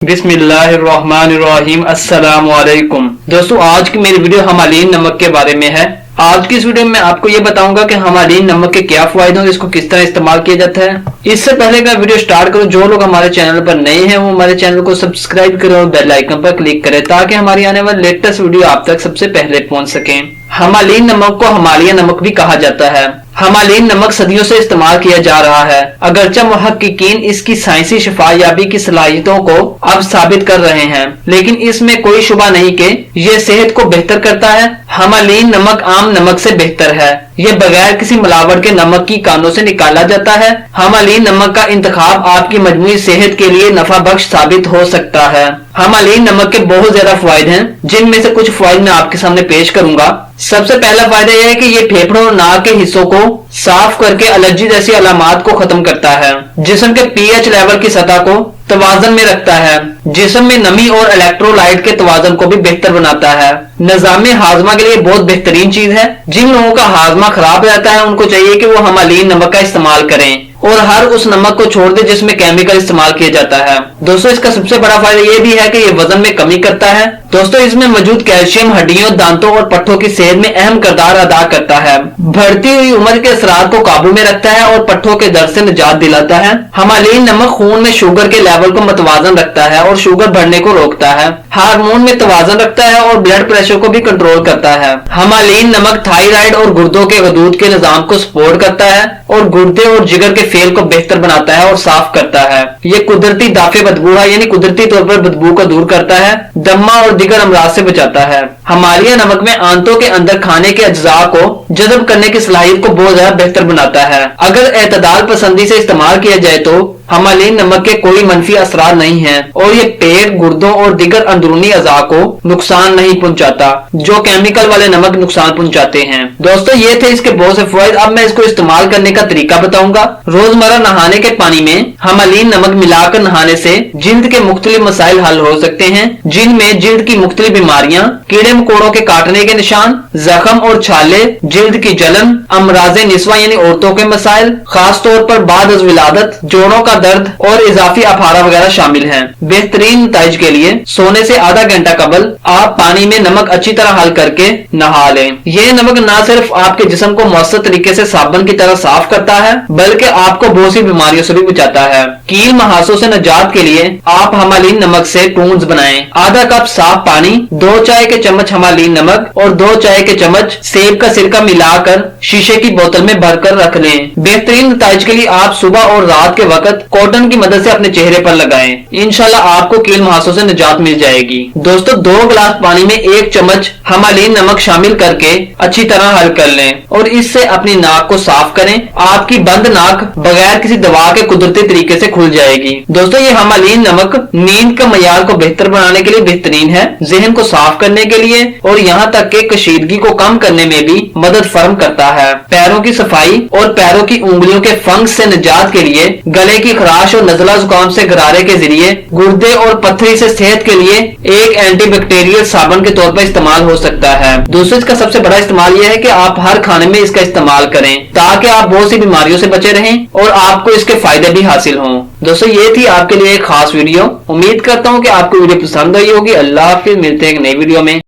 बिस्मिल्लाहिर्रहमानिर्रहीम। अस्सलाम वालेकुम दोस्तों, आज की मेरी वीडियो हमालीन नमक के बारे में है। आज की इस वीडियो में आपको ये बताऊंगा कि हमालीन नमक के क्या फायदे हैं, इसको किस तरह इस्तेमाल किया जाता है। इससे पहले का वीडियो स्टार्ट करो, जो लोग हमारे चैनल पर नए हैं वो हमारे चैनल को सब्सक्राइब करें और बेल आइकन पर क्लिक करें ताकि हमारी आने वाली लेटेस्ट वीडियो आप तक सबसे पहले पहुंच सके। हमालीन नमक को हमालिया नमक भी कहा जाता है। हमालीन नमक सदियों से इस्तेमाल किया जा रहा है, अगरचे मुहक्किकीन इसकी साइंसी शफायाबी की सलाहियतों को अब साबित कर रहे हैं, लेकिन इसमें कोई शुबा नहीं कि यह सेहत को बेहतर करता है। हमालीन नमक आम नमक से बेहतर है, यह बगैर किसी मिलावट के नमक की कानों से निकाला जाता है। हमालीन नमक का इंतखाब आपकी मजमूई सेहत के लिए नफा बख्श साबित हो सकता है। हमालीन नमक के बहुत ज्यादा फायदे हैं, जिनमें से कुछ फायदे मैं आपके सामने पेश करूंगा। सबसे पहला फायदा यह है कि ये फेफड़ों और नाक के हिस्सों को साफ करके एलर्जी जैसी अलामात को खत्म करता है। जिस्म के पीएच लेवल की सतह को तवाज़न में रखता है, जिस्म में नमी और इलेक्ट्रोलाइट के तवाज़न को भी बेहतर बनाता है। निज़ाम हाजमा के लिए बहुत बेहतरीन चीज है। जिन लोगों का हाजमा खराब रहता है उनको चाहिए कि वो हमालीन नमक का इस्तेमाल करें और हर उस नमक को छोड़ दे जिसमें केमिकल इस्तेमाल किया जाता है। दोस्तों, इसका सबसे बड़ा फायदा यह भी है कि ये वजन में कमी करता है। दोस्तों, इसमें मौजूद कैल्शियम हड्डियों, दांतों और पट्टों की सेहत में अहम किरदार अदा करता है। बढ़ती हुई उम्र के असरात को काबू में रखता है और पट्टों के दर्द से निजात दिलाता है। हमालीन नमक खून में शुगर के लेवल को मतवाजन रखता है और शुगर बढ़ने को रोकता है। हार्मोन में तवाजन रखता है और ब्लड प्रेशर को भी कंट्रोल करता है। हमालीन नमक थायराइड और गुर्दों के वजूद के निजाम को सपोर्ट करता है और गुर्दे और जिगर के फेल को बेहतर बनाता है और साफ करता है। ये कुदरती दाफे बदबू है, यानी कुदरती तौर पर बदबू को दूर करता है, दमा और दिगर अमराज से बचाता है। हमालिया नमक में आंतों के अंदर खाने के अज्जा को जज़ब करने की सलाहियत को बहुत ज्यादा बेहतर बनाता है। अगर एतदाल पसंदी से इस्तेमाल किया जाए तो हमालीन नमक के कोई मनफी असरार नहीं है और ये पेट, गुर्दों और दिगर अंदरूनी अज़ा को नुकसान नहीं पहुंचाता, जो केमिकल वाले नमक नुकसान पहुंचाते हैं। दोस्तों, ये थे इसके बहुत से फायदे। अब मैं इसको इस्तेमाल करने का तरीका बताऊंगा। रोजमर्रा नहाने के पानी में हमालीन नमक मिलाकर नहाने से जिल्द के मुख्तलिफ मसाइल हल हो सकते हैं, जिनमें जिल्द की मुख्तलिफ बीमारियां, कीड़े मकोड़ों के काटने के निशान, जख्म और छाले, जिल्द की जलन, अमराज़े निस्वा यानी औरतों के मसाइल, खास तौर पर बाद अज़ विलादत, जोड़ों का दर्द और इजाफी अफारा वगैरह शामिल हैं। बेहतरीन नतीजे के लिए सोने से आधा घंटा कबल आप पानी में नमक अच्छी तरह हल करके नहा लें। यह नमक न सिर्फ आपके जिस्म को मौसर तरीके से साबुन की तरह साफ करता है, बल्कि आपको बहुत सी बीमारियों से भी बचाता है। कील महासों से निजात के लिए आप हमालीन नमक से टून्स बनाएं। आधा कप साफ पानी, 2 चाय के चम्मच हमालीन नमक और 2 चाय के चम्मच सेब का सिरका मिलाकर शीशे की बोतल में भरकर रख लें। बेहतरीन नतीजे के लिए आप सुबह और रात के वक्त कॉटन की मदद से अपने चेहरे पर लगाएं। इंशाल्लाह आपको कील मुहासों से निजात मिल जाएगी। दोस्तों, 2 गिलास पानी में 1 चम्मच हमालीन नमक शामिल करके अच्छी तरह हल कर लें और इससे अपनी नाक को साफ करें। आपकी बंद नाक बगैर किसी दवा के कुदरती तरीके से खुल जाएगी। दोस्तों, ये हमालीन नमक नींद का मयार को बेहतर बनाने के लिए बेहतरीन है, जहन को साफ करने के लिए और यहाँ तक के कशीदगी को कम करने में भी मदद फराहम करता है। पैरों की सफाई और पैरों की उंगलियों के फंगस से निजात के लिए, गले की खराश और नजला जुकाम से गरारे के जरिए, गुर्दे और पथरी से सेहत के लिए एक एंटीबैक्टीरियल साबुन के तौर पर इस्तेमाल हो सकता है। दोस्तों, इसका सबसे बड़ा इस्तेमाल यह है कि आप हर खाने में इसका इस्तेमाल करें ताकि आप बहुत सी बीमारियों से बचे रहें और आपको इसके फायदे भी हासिल हों। दोस्तों, ये थी आपके लिए एक खास वीडियो। उम्मीद करता हूँ कि आपको वीडियो पसंद आई होगी। अल्लाह हाफिज, मिलते हैं एक नई वीडियो में।